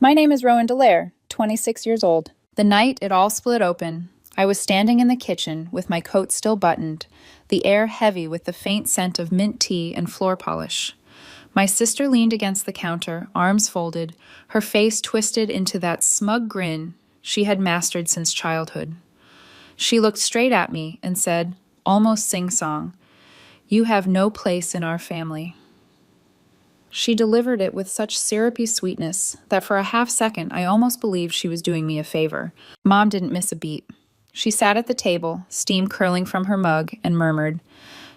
My name is Rowan Dallaire, 26 years old. The night it all split open, I was standing in the kitchen with my coat still buttoned, the air heavy with the faint scent of mint tea and floor polish. My sister leaned against the counter, arms folded, her face twisted into that smug grin she had mastered since childhood. She looked straight at me and said, almost sing-song, "You have no place in our family." She delivered it with such syrupy sweetness that for a half second I almost believed she was doing me a favor. Mom didn't miss a beat. She sat at the table, steam curling from her mug, and murmured,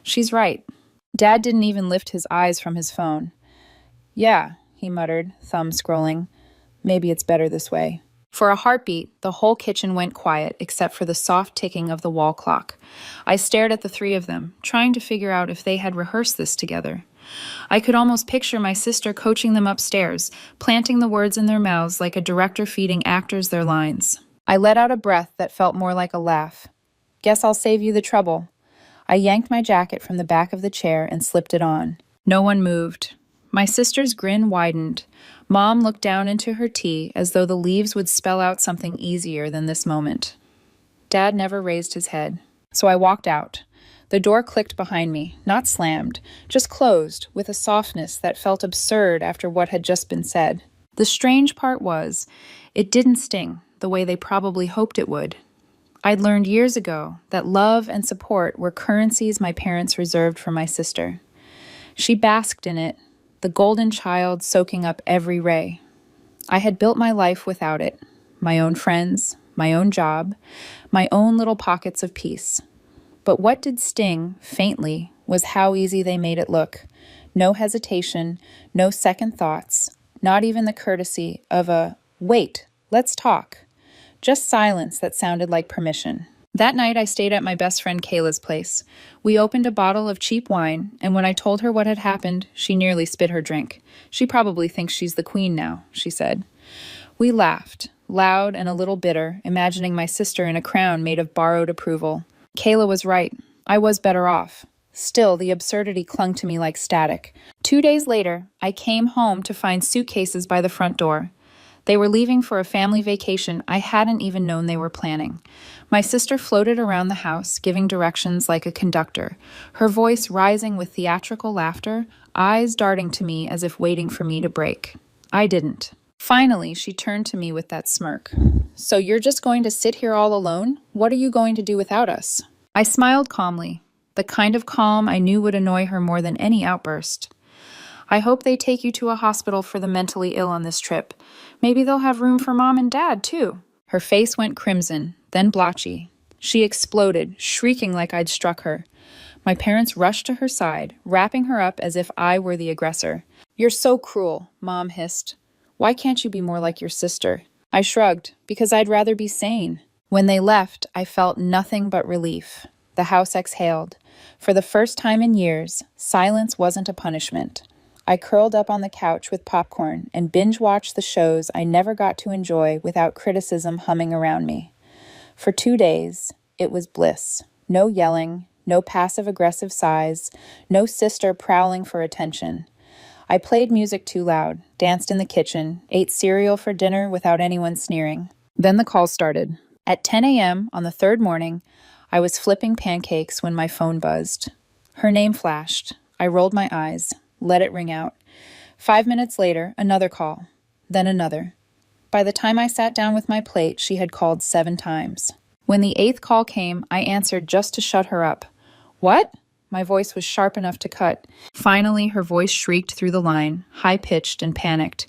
"She's right." Dad didn't even lift his eyes from his phone. "Yeah," he muttered, thumb scrolling. "Maybe it's better this way." For a heartbeat, the whole kitchen went quiet except for the soft ticking of the wall clock. I stared at the three of them, trying to figure out if they had rehearsed this together. I could almost picture my sister coaching them upstairs, planting the words in their mouths like a director feeding actors their lines. I let out a breath that felt more like a laugh. "Guess I'll save you the trouble." I yanked my jacket from the back of the chair and slipped it on. No one moved. My sister's grin widened. Mom looked down into her tea as though the leaves would spell out something easier than this moment. Dad never raised his head, so I walked out. The door clicked behind me, not slammed, just closed, with a softness that felt absurd after what had just been said. The strange part was, it didn't sting the way they probably hoped it would. I'd learned years ago that love and support were currencies my parents reserved for my sister. She basked in it, the golden child soaking up every ray. I had built my life without it, my own friends, my own job, my own little pockets of peace. But what did sting, faintly, was how easy they made it look. No hesitation, no second thoughts, not even the courtesy of a, "Wait, let's talk." Just silence that sounded like permission. That night I stayed at my best friend Kayla's place. We opened a bottle of cheap wine, and when I told her what had happened, she nearly spit her drink. "She probably thinks she's the queen now," she said. We laughed, loud and a little bitter, imagining my sister in a crown made of borrowed approval. Kayla was right. I was better off. Still, the absurdity clung to me like static. 2 days later, I came home to find suitcases by the front door. They were leaving for a family vacation I hadn't even known they were planning. My sister floated around the house, giving directions like a conductor, her voice rising with theatrical laughter, eyes darting to me as if waiting for me to break. I didn't. Finally, she turned to me with that smirk. "So you're just going to sit here all alone? What are you going to do without us?" I smiled calmly, the kind of calm I knew would annoy her more than any outburst. "I hope they take you to a hospital for the mentally ill on this trip. Maybe they'll have room for Mom and Dad, too." Her face went crimson, then blotchy. She exploded, shrieking like I'd struck her. My parents rushed to her side, wrapping her up as if I were the aggressor. "You're so cruel," Mom hissed. "Why can't you be more like your sister?" I shrugged, because I'd rather be sane. When they left, I felt nothing but relief. The house exhaled. For the first time in years, silence wasn't a punishment. I curled up on the couch with popcorn and binge-watched the shows I never got to enjoy without criticism humming around me. For 2 days, it was bliss. No yelling, no passive-aggressive sighs, no sister prowling for attention. I played music too loud, danced in the kitchen, ate cereal for dinner without anyone sneering. Then the call started. At 10 a.m. on the third morning, I was flipping pancakes when my phone buzzed. Her name flashed. I rolled my eyes, let it ring out. 5 minutes later, another call, then another. By the time I sat down with my plate, she had called 7 times. When the 8th call came, I answered just to shut her up. "What?" My voice was sharp enough to cut. Finally, her voice shrieked through the line, high-pitched and panicked.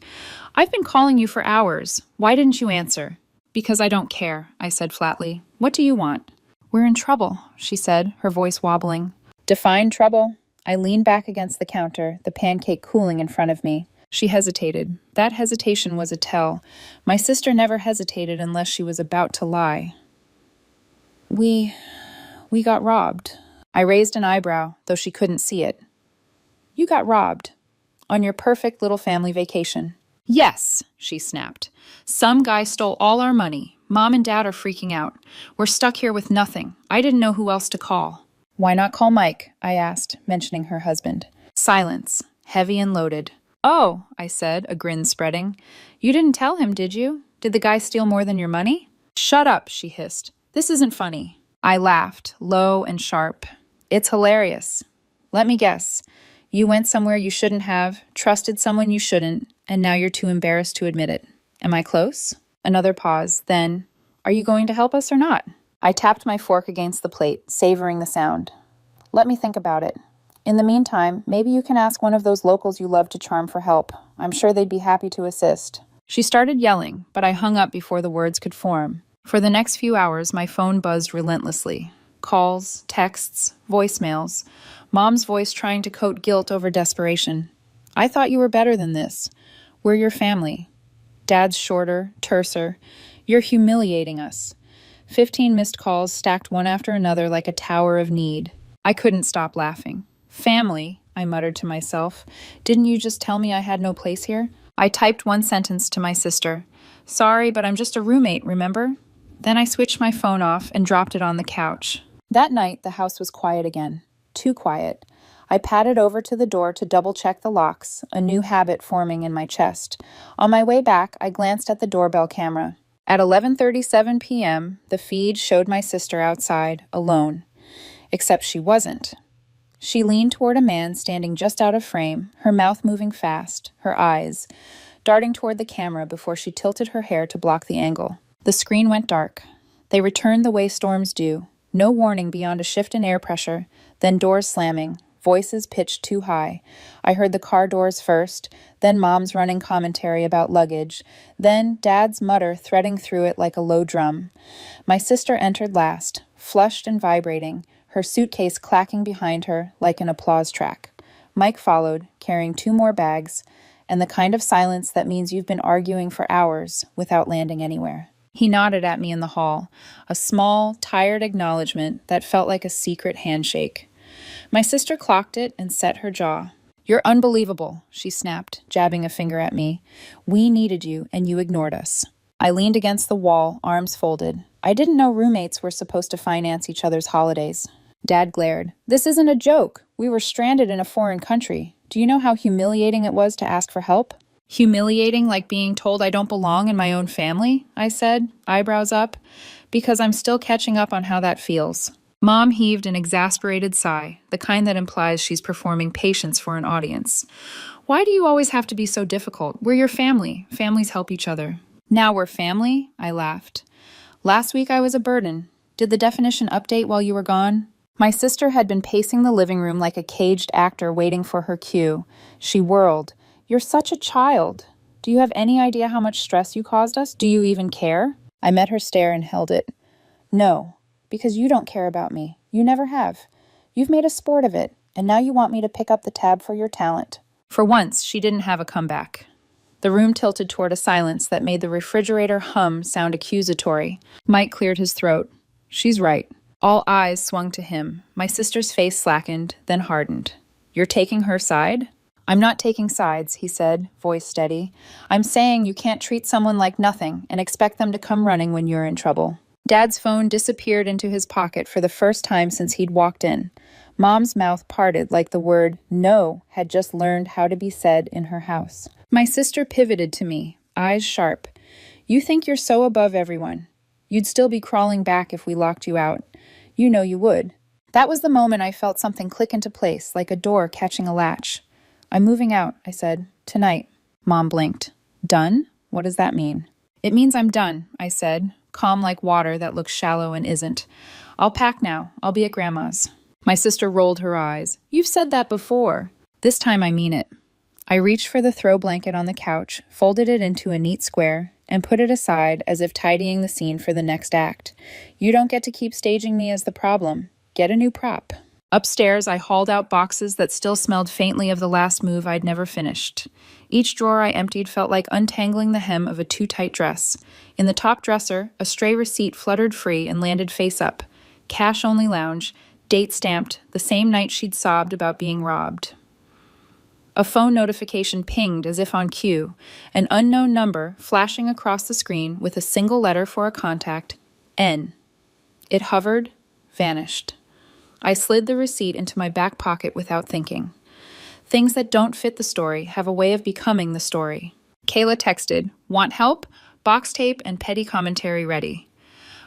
"I've been calling you for hours. Why didn't you answer?" "Because I don't care," I said flatly. "What do you want?" "We're in trouble," she said, her voice wobbling. "Define trouble." I leaned back against the counter, the pancake cooling in front of me. She hesitated. That hesitation was a tell. My sister never hesitated unless she was about to lie. We got robbed." I raised an eyebrow, though she couldn't see it. "You got robbed? On your perfect little family vacation?" "Yes," she snapped. "Some guy stole all our money. Mom and Dad are freaking out. We're stuck here with nothing. I didn't know who else to call." "Why not call Mike?" I asked, mentioning her husband. Silence, heavy and loaded. Oh, I said, a grin spreading. You didn't tell him, did you? Did the guy steal more than your money? Shut up, she hissed. This isn't funny. I laughed, low and sharp. It's hilarious. Let me guess. You went somewhere you shouldn't have, trusted someone you shouldn't, and now you're too embarrassed to admit it. Am I close? Another pause, then, are you going to help us or not? I tapped my fork against the plate, savoring the sound. Let me think about it. In the meantime, maybe you can ask one of those locals you love to charm for help. I'm sure they'd be happy to assist. She started yelling, but I hung up before the words could form. For the next few hours, my phone buzzed relentlessly. Calls, texts, voicemails. Mom's voice trying to coat guilt over desperation. I thought you were better than this. We're your family. Dad's shorter, terser. You're humiliating us. 15 missed calls stacked one after another like a tower of need. I couldn't stop laughing. Family, I muttered to myself. Didn't you just tell me I had no place here? I typed one sentence to my sister. Sorry, but I'm just a roommate, remember? Then I switched my phone off and dropped it on the couch. That night, the house was quiet again. Too quiet. I padded over to the door to double-check the locks, a new habit forming in my chest. On my way back, I glanced at the doorbell camera. At 11:37 p.m., the feed showed my sister outside, alone. Except she wasn't. She leaned toward a man standing just out of frame, her mouth moving fast, her eyes darting toward the camera before she tilted her hair to block the angle. The screen went dark. They returned the way storms do. No warning beyond a shift in air pressure, then doors slamming, voices pitched too high. I heard the car doors first, then Mom's running commentary about luggage, then Dad's mutter threading through it like a low drum. My sister entered last, flushed and vibrating, her suitcase clacking behind her like an applause track. Mike followed, carrying 2 more bags, and the kind of silence that means you've been arguing for hours without landing anywhere. He nodded at me in the hall, a small, tired acknowledgement that felt like a secret handshake. My sister clocked it and set her jaw. You're unbelievable, she snapped, jabbing a finger at me. We needed you, and you ignored us. I leaned against the wall, arms folded. I didn't know roommates were supposed to finance each other's holidays. Dad glared. This isn't a joke. We were stranded in a foreign country. Do you know how humiliating it was to ask for help? Humiliating like being told I don't belong in my own family, I said, eyebrows up, because I'm still catching up on how that feels. Mom heaved an exasperated sigh, the kind that implies she's performing patience for an audience. Why do you always have to be so difficult? We're your family. Families help each other. Now we're family? I laughed. Last week I was a burden. Did the definition update while you were gone? My sister had been pacing the living room like a caged actor waiting for her cue. She whirled. You're such a child. Do you have any idea how much stress you caused us? Do you even care? I met her stare and held it. No, because you don't care about me. You never have. You've made a sport of it, and now you want me to pick up the tab for your talent. For once, she didn't have a comeback. The room tilted toward a silence that made the refrigerator hum sound accusatory. Mike cleared his throat. She's right. All eyes swung to him. My sister's face slackened, then hardened. You're taking her side? I'm not taking sides, he said, voice steady. I'm saying you can't treat someone like nothing and expect them to come running when you're in trouble. Dad's phone disappeared into his pocket for the first time since he'd walked in. Mom's mouth parted like the word no had just learned how to be said in her house. My sister pivoted to me, eyes sharp. You think you're so above everyone. You'd still be crawling back if we locked you out. You know you would. That was the moment I felt something click into place, like a door catching a latch. I'm moving out, I said. Tonight. Mom blinked. Done? What does that mean? It means I'm done, I said, calm like water that looks shallow and isn't. I'll pack now. I'll be at Grandma's. My sister rolled her eyes. You've said that before. This time I mean it. I reached for the throw blanket on the couch, folded it into a neat square, and put it aside as if tidying the scene for the next act. You don't get to keep staging me as the problem. Get a new prop. Upstairs, I hauled out boxes that still smelled faintly of the last move I'd never finished. Each drawer I emptied felt like untangling the hem of a too-tight dress. In the top dresser, a stray receipt fluttered free and landed face up. Cash-only lounge, date stamped, the same night she'd sobbed about being robbed. A phone notification pinged as if on cue, an unknown number flashing across the screen with a single letter for a contact, N. It hovered, vanished. I slid the receipt into my back pocket without thinking. Things that don't fit the story have a way of becoming the story. Kayla texted, "Want help? Box tape and petty commentary ready."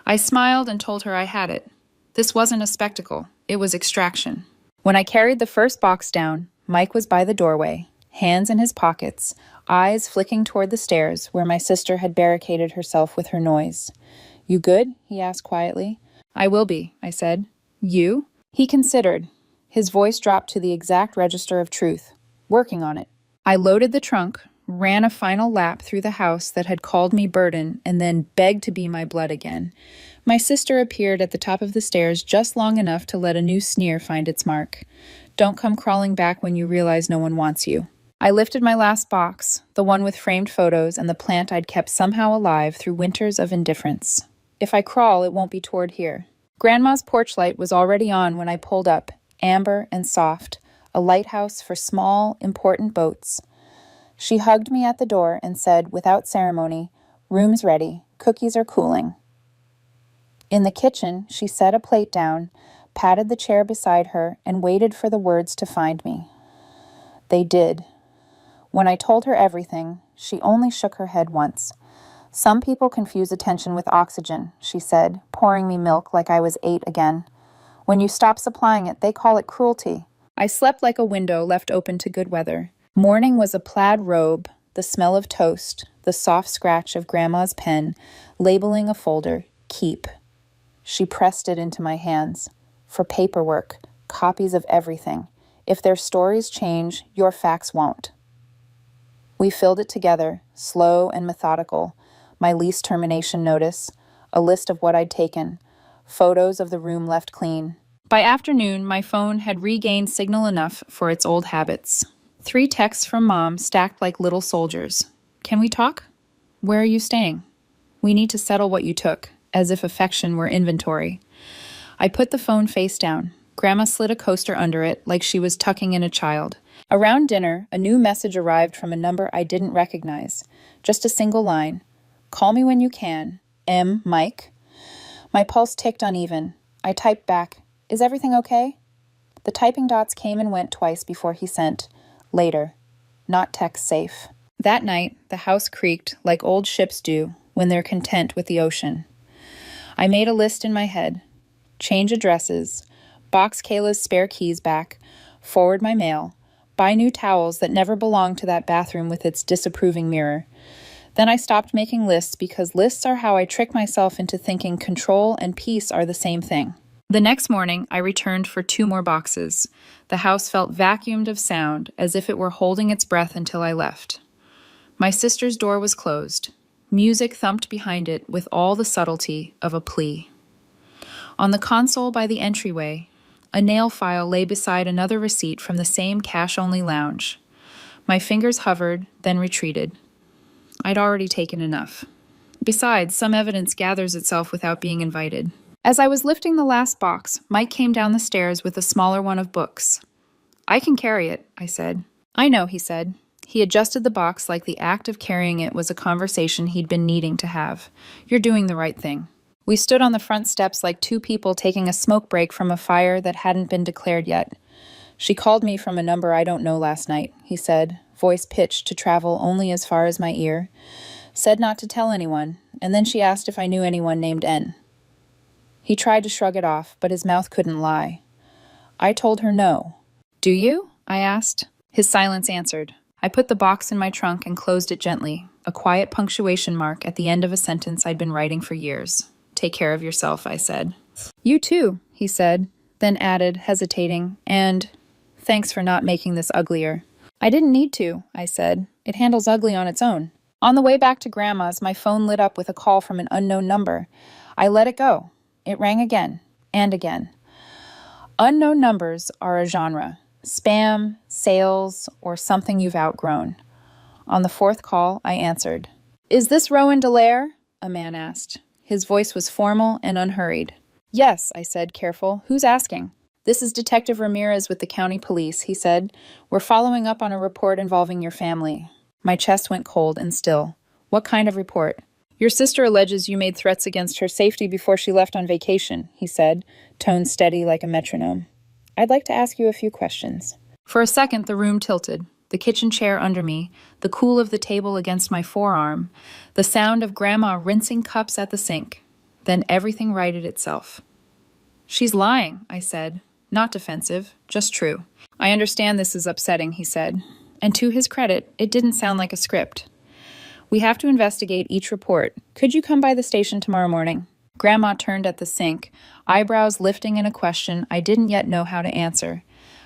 I smiled and told her I had it. This wasn't a spectacle, it was extraction. When I carried the first box down, Mike was by the doorway, hands in his pockets, eyes flicking toward the stairs where my sister had barricaded herself with her noise. "You good?" he asked quietly. "I will be," I said. "You?" He considered. His voice dropped to the exact register of truth. "Working on it." I loaded the trunk, ran a final lap through the house that had called me burden, and then begged to be my blood again. My sister appeared at the top of the stairs just long enough to let a new sneer find its mark. "Don't come crawling back when you realize no one wants you." I lifted my last box, the one with framed photos and the plant I'd kept somehow alive through winters of indifference. If I crawl, it won't be toward here. Grandma's porch light was already on when I pulled up, amber and soft, a lighthouse for small, important boats. She hugged me at the door and said, without ceremony, "Room's ready. Cookies are cooling." In the kitchen, she set a plate down, patted the chair beside her, and waited for the words to find me. They did. When I told her everything, she only shook her head once. "Some people confuse attention with oxygen," she said, pouring me milk like I was 8 again. "When you stop supplying it, they call it cruelty." I slept like a window left open to good weather. Morning was a plaid robe, the smell of toast, the soft scratch of Grandma's pen, labeling a folder, "Keep." She pressed it into my hands. "For paperwork, copies of everything. If their stories change, your facts won't." We filled it together, slow and methodical, my lease termination notice, a list of what I'd taken, photos of the room left clean. By afternoon, my phone had regained signal enough for its old habits. 3 texts from Mom stacked like little soldiers. "Can we talk? Where are you staying? We need to settle what you took," as if affection were inventory. I put the phone face down. Grandma slid a coaster under it like she was tucking in a child. Around dinner, a new message arrived from a number I didn't recognize. Just a single line. "Call me when you can. M. Mike." My pulse ticked uneven. I typed back, "Is everything okay?" The typing dots came and went twice before he sent, "Later. Not text safe." That night, the house creaked like old ships do when they're content with the ocean. I made a list in my head. Change addresses, box Kayla's spare keys back, forward my mail, buy new towels that never belonged to that bathroom with its disapproving mirror. Then I stopped making lists because lists are how I trick myself into thinking control and peace are the same thing. The next morning, I returned for 2 more boxes. The house felt vacuumed of sound, as if it were holding its breath until I left. My sister's door was closed. Music thumped behind it with all the subtlety of a plea. On the console by the entryway, a nail file lay beside another receipt from the same cash-only lounge. My fingers hovered, then retreated. I'd already taken enough. Besides, some evidence gathers itself without being invited. As I was lifting the last box, Mike came down the stairs with a smaller one of books. "I can carry it," I said. "I know," he said. He adjusted the box like the act of carrying it was a conversation he'd been needing to have. "You're doing the right thing." We stood on the front steps like 2 people taking a smoke break from a fire that hadn't been declared yet. "She called me from a number I don't know last night," he said, voice pitched to travel only as far as my ear. "Said not to tell anyone, and then she asked if I knew anyone named N." He tried to shrug it off, but his mouth couldn't lie. I told her no. "Do you?" I asked. His silence answered. I put the box in my trunk and closed it gently, a quiet punctuation mark at the end of a sentence I'd been writing for years. "Take care of yourself," I said. "You too," he said, then added, hesitating, "and thanks for not making this uglier." "I didn't need to," I said. "It handles ugly on its own." On the way back to Grandma's, my phone lit up with a call from an unknown number. I let it go. It rang again, and again. Unknown numbers are a genre. Spam, sales, or something you've outgrown. On the 4th call, I answered. "Is this Rowan Dallaire?" a man asked. His voice was formal and unhurried. "Yes," I said, careful. "Who's asking?" "This is Detective Ramirez with the county police," he said. "We're following up on a report involving your family." My chest went cold and still. "What kind of report?" "Your sister alleges you made threats against her safety before she left on vacation," he said, tone steady like a metronome. "I'd like to ask you a few questions." For a second, the room tilted. The kitchen chair under me, the cool of the table against my forearm, the sound of Grandma rinsing cups at the sink. Then everything righted itself. "She's lying," I said. Not defensive, just true. "I understand this is upsetting," he said. And to his credit, it didn't sound like a script. "We have to investigate each report. Could you come by the station tomorrow morning?" Grandma turned at the sink, eyebrows lifting in a question I didn't yet know how to answer.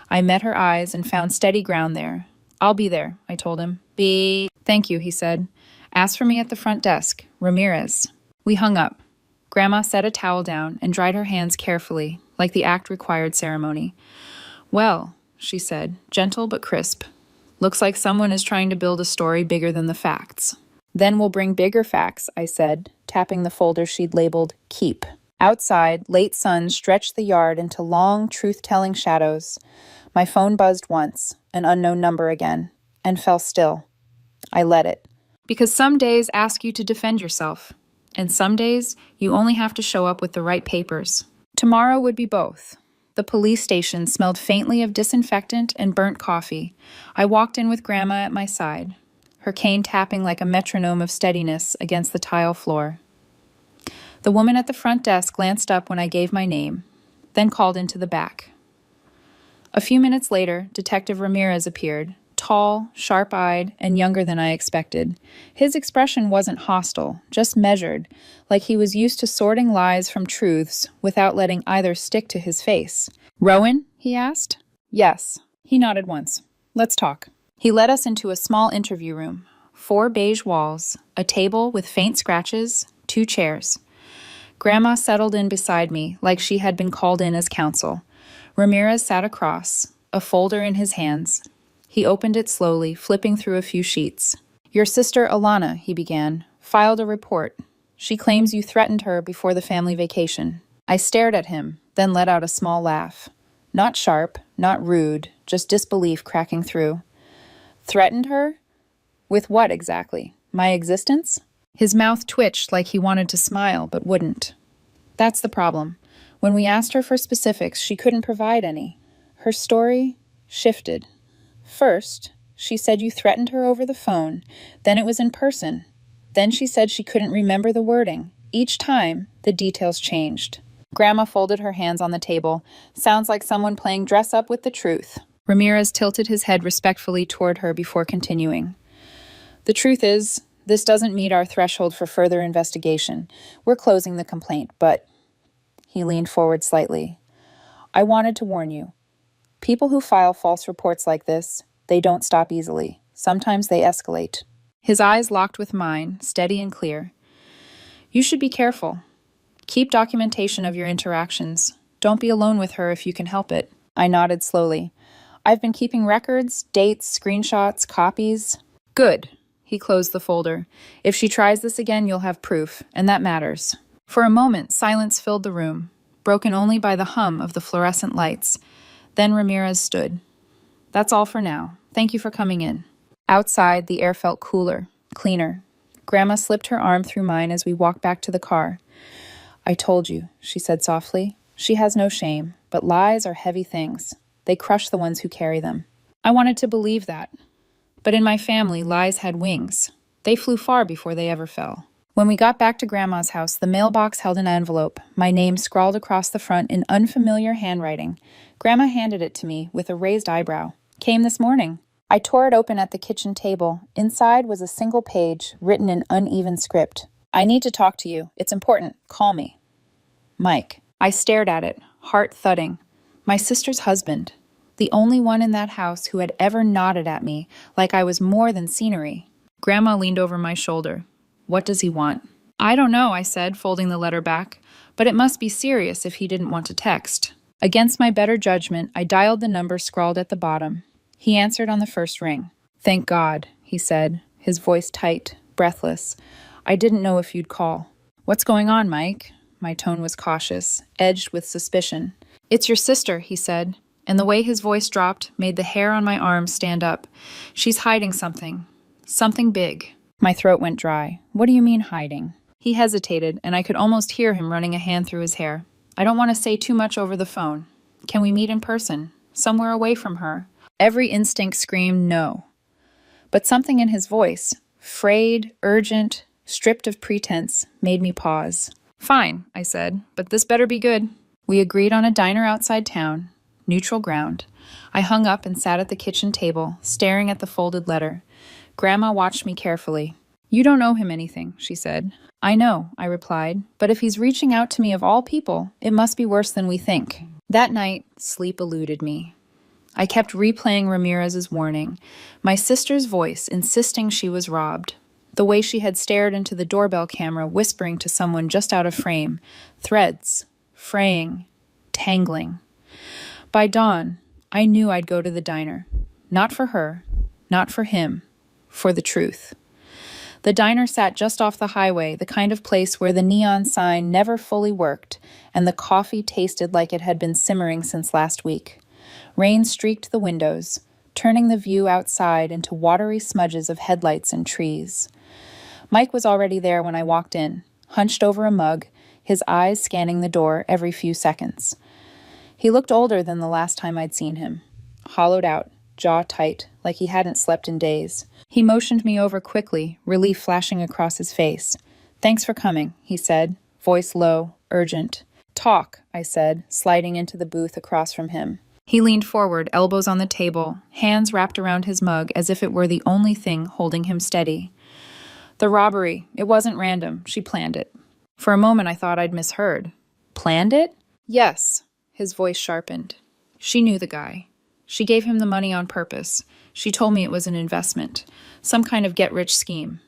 I met her eyes and found steady ground there. "I'll be there," I told him. "Thank you," he said. "Ask for me at the front desk. Ramirez." We hung up. Grandma set a towel down and dried her hands carefully, like the act required ceremony. "Well," she said, gentle but crisp. "Looks like someone is trying to build a story bigger than the facts." "Then we'll bring bigger facts," I said, tapping the folder she'd labeled Keep. Outside, late sun stretched the yard into long, truth-telling shadows. My phone buzzed once, an unknown number again, and fell still. I let it. Because some days ask you to defend yourself, and some days you only have to show up with the right papers. Tomorrow would be both. The police station smelled faintly of disinfectant and burnt coffee. I walked in with Grandma at my side, her cane tapping like a metronome of steadiness against the tile floor. The woman at the front desk glanced up when I gave my name, then called into the back. A few minutes later, Detective Ramirez appeared, tall, sharp-eyed, and younger than I expected. His expression wasn't hostile, just measured, like he was used to sorting lies from truths without letting either stick to his face. "Rowan?" he asked. "Yes." He nodded once. "Let's talk." He led us into a small interview room. 4 beige walls, a table with faint scratches, 2 chairs. Grandma settled in beside me like she had been called in as counsel. Ramirez sat across, a folder in his hands. He opened it slowly, flipping through a few sheets. "Your sister Alana," he began, "filed a report. She claims you threatened her before the family vacation." I stared at him, then let out a small laugh. Not sharp, not rude, just disbelief cracking through. "Threatened her? With what exactly? My existence?" His mouth twitched like he wanted to smile, but wouldn't. That's the problem. When we asked her for specifics, she couldn't provide any. Her story shifted. First, she said you threatened her over the phone, then it was in person. Then she said she couldn't remember the wording. Each time, the details changed. Grandma folded her hands on the table. "Sounds like someone playing dress up with the truth." Ramirez tilted his head respectfully toward her before continuing. "The truth is, this doesn't meet our threshold for further investigation. We're closing the complaint, but..." He leaned forward slightly. "I wanted to warn you. People who file false reports like this, they don't stop easily. Sometimes they escalate." His eyes locked with mine, steady and clear. "You should be careful. Keep documentation of your interactions. Don't be alone with her if you can help it." I nodded slowly. "I've been keeping records, dates, screenshots, copies." "Good." He closed the folder. "If she tries this again, you'll have proof, and that matters." For a moment, silence filled the room, broken only by the hum of the fluorescent lights. Then Ramirez stood. "That's all for now. Thank you for coming in." Outside, the air felt cooler, cleaner. Grandma slipped her arm through mine as we walked back to the car. "I told you," she said softly. "She has no shame, but lies are heavy things. They crush the ones who carry them." I wanted to believe that. But in my family, lies had wings. They flew far before they ever fell. When we got back to Grandma's house, the mailbox held an envelope, my name scrawled across the front in unfamiliar handwriting. Grandma handed it to me with a raised eyebrow. "Came this morning." I tore it open at the kitchen table. Inside was a single page, written in uneven script. "I need to talk to you. It's important. Call me. Mike." I stared at it, heart thudding. My sister's husband. The only one in that house who had ever nodded at me like I was more than scenery. Grandma leaned over my shoulder. "What does he want?" "I don't know," I said, folding the letter back. "But it must be serious if he didn't want to text." Against my better judgment, I dialed the number scrawled at the bottom. He answered on the first ring. "Thank God," he said, his voice tight, breathless. "I didn't know if you'd call." "What's going on, Mike?" My tone was cautious, edged with suspicion. "It's your sister," he said, and the way his voice dropped made the hair on my arms stand up. "She's hiding something. Something big." My throat went dry. "What do you mean, hiding?" He hesitated, and I could almost hear him running a hand through his hair. "I don't want to say too much over the phone. Can we meet in person? Somewhere away from her? Every instinct screamed no. But something in his voice, frayed, urgent, stripped of pretense, made me pause. Fine, I said, but this better be good. We agreed on a diner outside town, neutral ground. I hung up and sat at the kitchen table, staring at the folded letter. Grandma watched me carefully. You don't owe him anything, she said. I know, I replied, but if he's reaching out to me of all people, it must be worse than we think. That night, sleep eluded me. I kept replaying Ramirez's warning, my sister's voice insisting she was robbed, the way she had stared into the doorbell camera whispering to someone just out of frame, threads, fraying, tangling. By dawn, I knew I'd go to the diner. Not for her, not for him, for the truth. The diner sat just off the highway, the kind of place where the neon sign never fully worked, and the coffee tasted like it had been simmering since last week. Rain streaked the windows, turning the view outside into watery smudges of headlights and trees. Mike was already there when I walked in, hunched over a mug, his eyes scanning the door every few seconds. He looked older than the last time I'd seen him, hollowed out, jaw tight, like he hadn't slept in days. He motioned me over quickly, relief flashing across his face. Thanks for coming, he said, voice low, urgent. Talk, I said, sliding into the booth across from him. He leaned forward, elbows on the table, hands wrapped around his mug as if it were the only thing holding him steady. The robbery, it wasn't random. She planned it. For a moment I thought I'd misheard. Planned it? Yes. His voice sharpened. She knew the guy. She gave him the money on purpose. She told me it was an investment, some kind of get-rich scheme.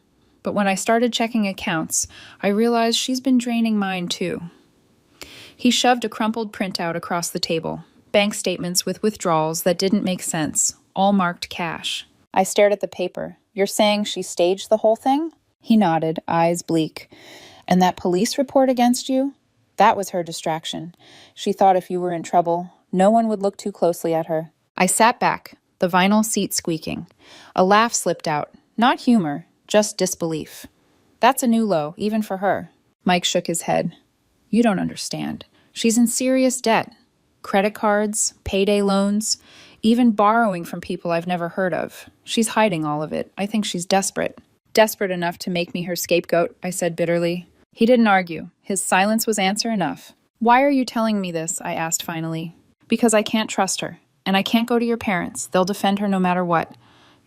But when I started checking accounts, I realized she's been draining mine too. He shoved a crumpled printout across the table. Bank statements with withdrawals that didn't make sense, all marked cash. I stared at the paper. You're saying she staged the whole thing? He nodded, eyes bleak. And that police report against you? That was her distraction. She thought if you were in trouble, no one would look too closely at her. I sat back, the vinyl seat squeaking. A laugh slipped out. Not humor, just disbelief. That's a new low, even for her. Mike shook his head. You don't understand. She's in serious debt. Credit cards, payday loans, even borrowing from people I've never heard of. She's hiding all of it. I think she's desperate. Desperate enough to make me her scapegoat, I said bitterly. He didn't argue. His silence was answer enough. Why are you telling me this? I asked finally. Because I can't trust her. And I can't go to your parents. They'll defend her no matter what.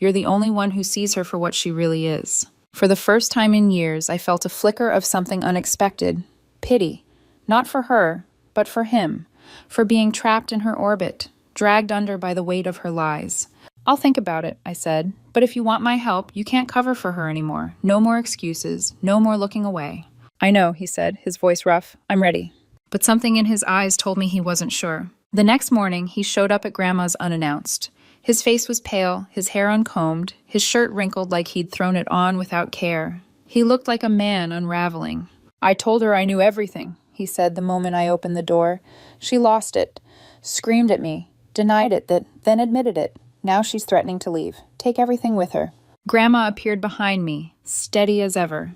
You're the only one who sees her for what she really is. For the first time in years, I felt a flicker of something unexpected. Pity. Not for her, but for him. For being trapped in her orbit, dragged under by the weight of her lies. I'll think about it, I said. But if you want my help, you can't cover for her anymore. No more excuses. No more looking away. I know, he said, his voice rough. I'm ready. But something in his eyes told me he wasn't sure. The next morning, he showed up at Grandma's unannounced. His face was pale, his hair uncombed, his shirt wrinkled like he'd thrown it on without care. He looked like a man unraveling. I told her I knew everything, he said the moment I opened the door. She lost it, screamed at me, denied it, then admitted it. Now she's threatening to leave. Take everything with her. Grandma appeared behind me, steady as ever.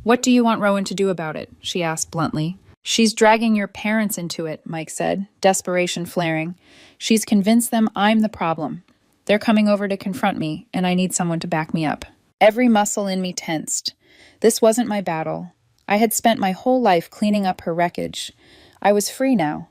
What do you want Rowan to do about it? She asked bluntly. She's dragging your parents into it, Mike said, desperation flaring. She's convinced them I'm the problem. They're coming over to confront me, and I need someone to back me up. Every muscle in me tensed. This wasn't my battle. I had spent my whole life cleaning up her wreckage. I was free now.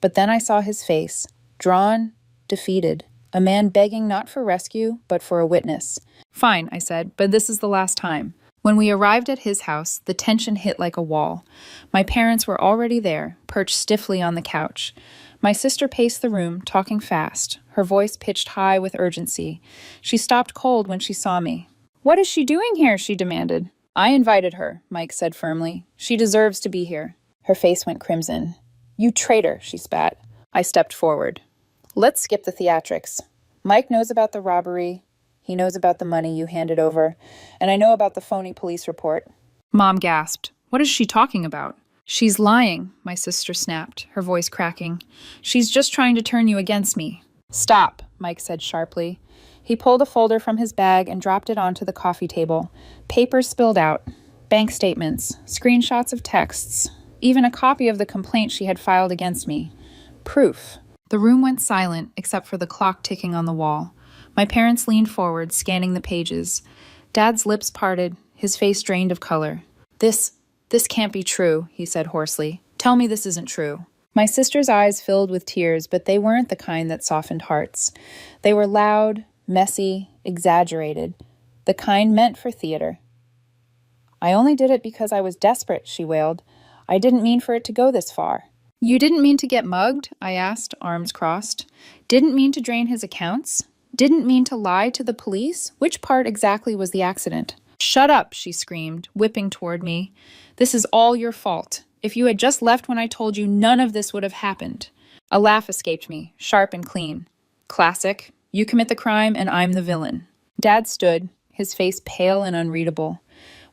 But then I saw his face, drawn, defeated, a man begging not for rescue, but for a witness. Fine, I said, but this is the last time. When we arrived at his house, the tension hit like a wall. My parents were already there, perched stiffly on the couch. My sister paced the room, talking fast, her voice pitched high with urgency. She stopped cold when she saw me. What is she doing here? She demanded. I invited her, Mike said firmly. She deserves to be here. Her face went crimson. You traitor, she spat. I stepped forward. Let's skip the theatrics. Mike knows about the robbery. He knows about the money you handed over, and I know about the phony police report. Mom gasped. What is she talking about? She's lying, my sister snapped, her voice cracking. She's just trying to turn you against me. Stop, Mike said sharply. He pulled a folder from his bag and dropped it onto the coffee table. Papers spilled out. Bank statements, screenshots of texts, even a copy of the complaint she had filed against me. Proof. The room went silent except for the clock ticking on the wall. My parents leaned forward, scanning the pages. Dad's lips parted, his face drained of color. This can't be true, he said hoarsely. Tell me this isn't true. My sister's eyes filled with tears, but they weren't the kind that softened hearts. They were loud, messy, exaggerated, the kind meant for theater. I only did it because I was desperate, she wailed. I didn't mean for it to go this far. You didn't mean to get mugged? I asked, arms crossed. Didn't mean to drain his accounts? Didn't mean to lie to the police? Which part exactly was the accident? Shut up, she screamed, whipping toward me. This is all your fault. If you had just left when I told you, none of this would have happened. A laugh escaped me, sharp and clean. Classic. You commit the crime and I'm the villain. Dad stood, his face pale and unreadable.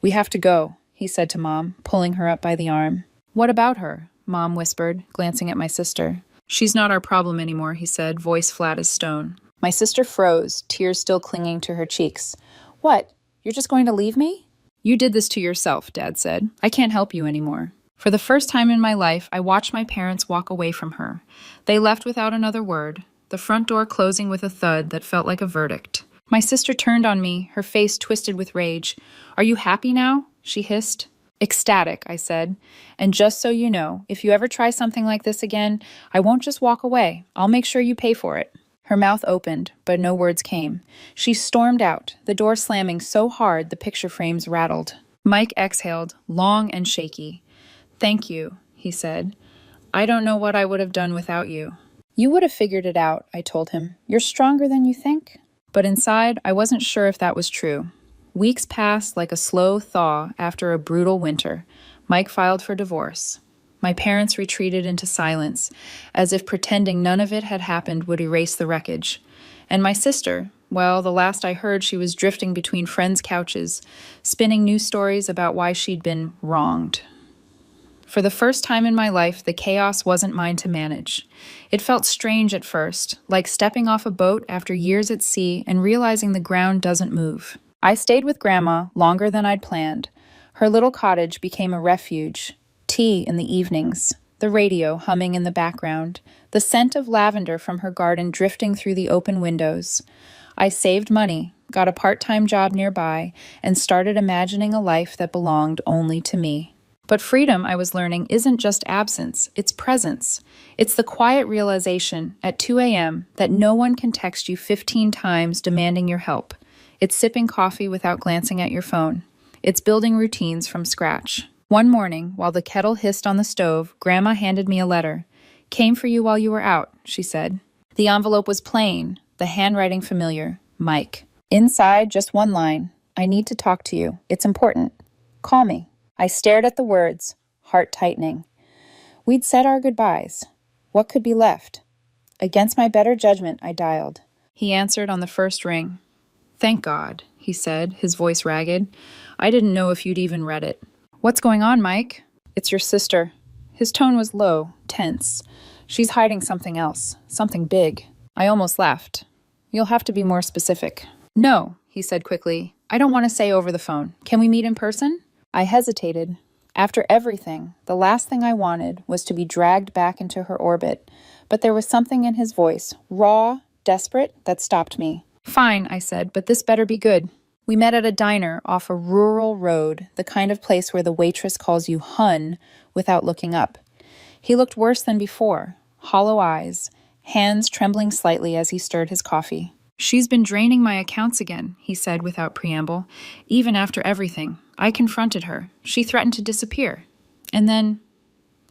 We have to go, he said to Mom, pulling her up by the arm. What about her? Mom whispered, glancing at my sister. She's not our problem anymore, he said, voice flat as stone. My sister froze, tears still clinging to her cheeks. What? You're just going to leave me? You did this to yourself, Dad said. I can't help you anymore. For the first time in my life, I watched my parents walk away from her. They left without another word, the front door closing with a thud that felt like a verdict. My sister turned on me, her face twisted with rage. Are you happy now? She hissed. Ecstatic, I said. And just so you know, if you ever try something like this again, I won't just walk away. I'll make sure you pay for it. Her mouth opened, but no words came. She stormed out, the door slamming so hard the picture frames rattled. Mike exhaled, long and shaky. Thank you, he said. I don't know what I would have done without you. You would have figured it out, I told him. You're stronger than you think. But inside, I wasn't sure if that was true. Weeks passed like a slow thaw after a brutal winter. Mike filed for divorce. My parents retreated into silence, as if pretending none of it had happened would erase the wreckage. And my sister, well, the last I heard, she was drifting between friends' couches, spinning new stories about why she'd been wronged. For the first time in my life, the chaos wasn't mine to manage. It felt strange at first, like stepping off a boat after years at sea and realizing the ground doesn't move. I stayed with Grandma longer than I'd planned. Her little cottage became a refuge. Tea in the evenings, the radio humming in the background, the scent of lavender from her garden drifting through the open windows. I saved money, got a part-time job nearby, and started imagining a life that belonged only to me. But freedom, I was learning, isn't just absence, it's presence. It's the quiet realization at 2 a.m. that no one can text you 15 times demanding your help. It's sipping coffee without glancing at your phone. It's building routines from scratch. One morning, while the kettle hissed on the stove, Grandma handed me a letter. Came for you while you were out, she said. The envelope was plain, the handwriting familiar. Mike. Inside, just one line. I need to talk to you. It's important. Call me. I stared at the words, heart tightening. We'd said our goodbyes. What could be left? Against my better judgment, I dialed. He answered on the first ring. Thank God, he said, his voice ragged. I didn't know if you'd even read it. What's going on, Mike? It's your sister. His tone was low, tense. She's hiding something else, something big. I almost laughed. You'll have to be more specific. No, he said quickly. I don't want to say over the phone. Can we meet in person? I hesitated. After everything, the last thing I wanted was to be dragged back into her orbit. But there was something in his voice, raw, desperate, that stopped me. Fine, I said, but this better be good. We met at a diner off a rural road, the kind of place where the waitress calls you hun without looking up. He looked worse than before, hollow eyes, hands trembling slightly as he stirred his coffee. She's been draining my accounts again, he said without preamble. Even after everything, I confronted her. She threatened to disappear. And then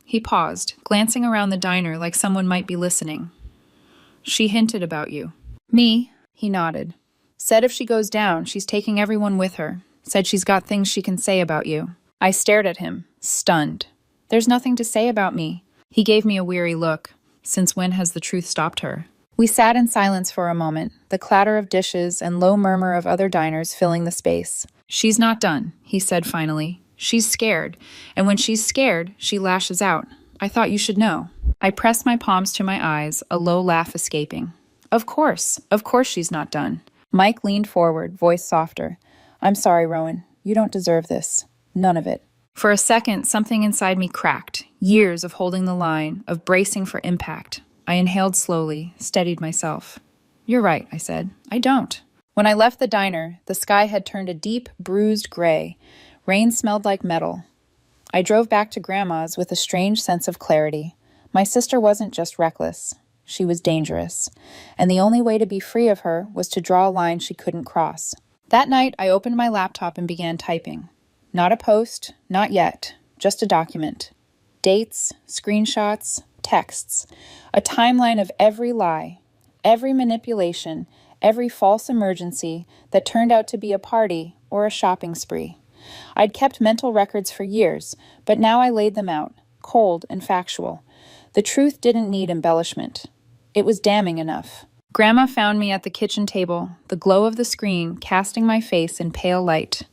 he paused, glancing around the diner like someone might be listening. She hinted about you. Me? He nodded. Said if she goes down, she's taking everyone with her. Said she's got things she can say about you. I stared at him, stunned. There's nothing to say about me. He gave me a weary look. Since when has the truth stopped her? We sat in silence for a moment, the clatter of dishes and low murmur of other diners filling the space. She's not done, he said finally. She's scared, and when she's scared, she lashes out. I thought you should know. I pressed my palms to my eyes, a low laugh escaping. Of course she's not done. Mike leaned forward, voice softer. I'm sorry, Rowan. You don't deserve this. None of it. For a second, something inside me cracked. Years of holding the line, of bracing for impact. I inhaled slowly, steadied myself. You're right, I said. I don't. When I left the diner, the sky had turned a deep, bruised gray. Rain smelled like metal. I drove back to Grandma's with a strange sense of clarity. My sister wasn't just reckless. She was dangerous. And the only way to be free of her was to draw a line she couldn't cross. That night, I opened my laptop and began typing. Not a post, not yet, just a document. Dates, screenshots, texts. A timeline of every lie, every manipulation, every false emergency that turned out to be a party or a shopping spree. I'd kept mental records for years, but now I laid them out, cold and factual. The truth didn't need embellishment. It was damning enough. Grandma found me at the kitchen table, the glow of the screen casting my face in pale light.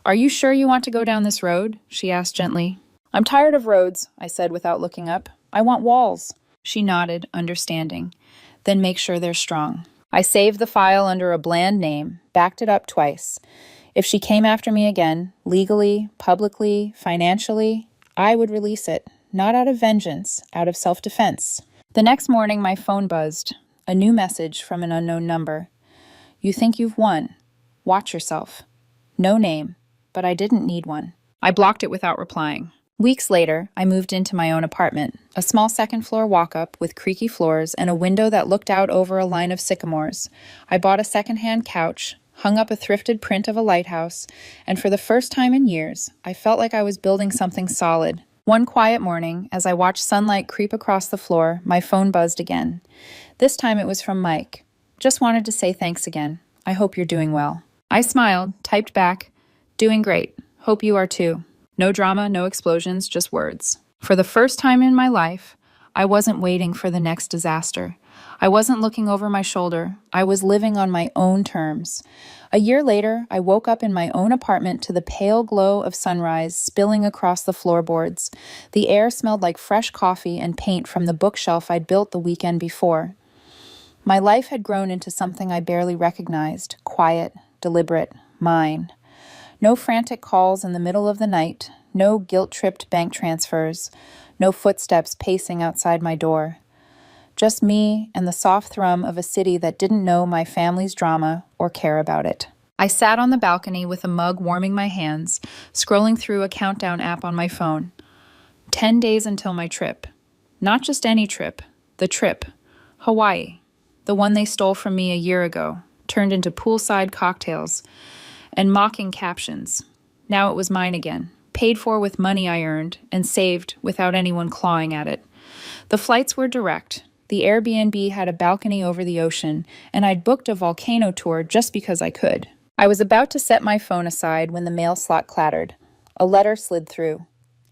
Are you sure you want to go down this road? She asked gently. I'm tired of roads, I said without looking up. I want walls. She nodded, understanding. Then make sure they're strong. I saved the file under a bland name, backed it up twice. If she came after me again, legally, publicly, financially, I would release it, not out of vengeance, out of self-defense. The next morning, my phone buzzed. A new message from an unknown number. You think you've won. Watch yourself. No name, but I didn't need one. I blocked it without replying. Weeks later, I moved into my own apartment, a small second-floor walk-up with creaky floors and a window that looked out over a line of sycamores. I bought a second-hand couch, hung up a thrifted print of a lighthouse, and for the first time in years, I felt like I was building something solid. One quiet morning, as I watched sunlight creep across the floor, my phone buzzed again. This time it was from Mike. Just wanted to say thanks again. I hope you're doing well. I smiled, typed back, doing great. Hope you are too. No drama, no explosions, just words. For the first time in my life, I wasn't waiting for the next disaster. I wasn't looking over my shoulder. I was living on my own terms. A year later, I woke up in my own apartment to the pale glow of sunrise spilling across the floorboards. The air smelled like fresh coffee and paint from the bookshelf I'd built the weekend before. My life had grown into something I barely recognized, quiet, deliberate, mine. No frantic calls in the middle of the night, no guilt-tripped bank transfers, no footsteps pacing outside my door. Just me and the soft thrum of a city that didn't know my family's drama or care about it. I sat on the balcony with a mug warming my hands, scrolling through a countdown app on my phone. 10 days until my trip. Not just any trip, the trip. Hawaii. The one they stole from me a year ago, turned into poolside cocktails and mocking captions. Now it was mine again, paid for with money I earned and saved without anyone clawing at it. The flights were direct. The Airbnb had a balcony over the ocean, and I'd booked a volcano tour just because I could. I was about to set my phone aside when the mail slot clattered. A letter slid through.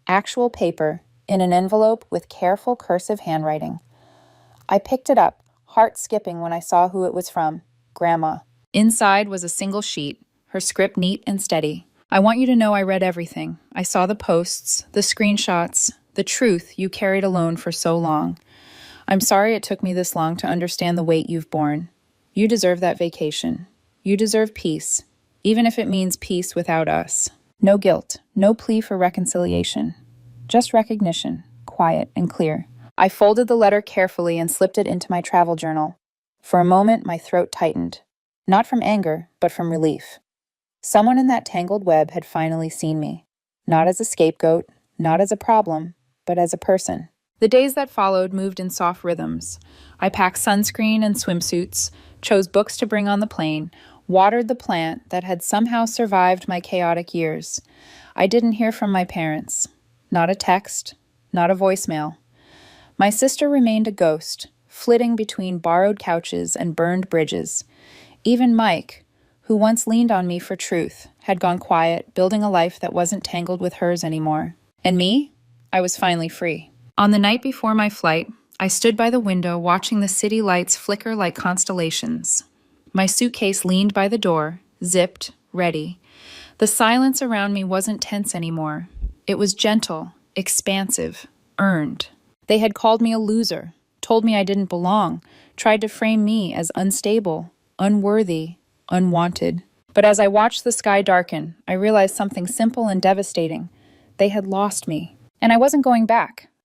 Actual paper, in an envelope with careful cursive handwriting. I picked it up, heart skipping when I saw who it was from. Grandma. Inside was a single sheet, her script neat and steady. I want you to know I read everything. I saw the posts, the screenshots, the truth you carried alone for so long. I'm sorry it took me this long to understand the weight you've borne. You deserve that vacation. You deserve peace, even if it means peace without us. No guilt, no plea for reconciliation. Just recognition, quiet and clear. I folded the letter carefully and slipped it into my travel journal. For a moment, my throat tightened. Not from anger, but from relief. Someone in that tangled web had finally seen me. Not as a scapegoat, not as a problem, but as a person. The days that followed moved in soft rhythms. I packed sunscreen and swimsuits, chose books to bring on the plane, watered the plant that had somehow survived my chaotic years. I didn't hear from my parents. Not a text, not a voicemail. My sister remained a ghost, flitting between borrowed couches and burned bridges. Even Mike, who once leaned on me for truth, had gone quiet, building a life that wasn't tangled with hers anymore. And me? I was finally free. On the night before my flight, I stood by the window watching the city lights flicker like constellations. My suitcase leaned by the door, zipped, ready. The silence around me wasn't tense anymore. It was gentle, expansive, earned. They had called me a loser, told me I didn't belong, tried to frame me as unstable, unworthy, unwanted. But as I watched the sky darken, I realized something simple and devastating. They had lost me. And I wasn't going back.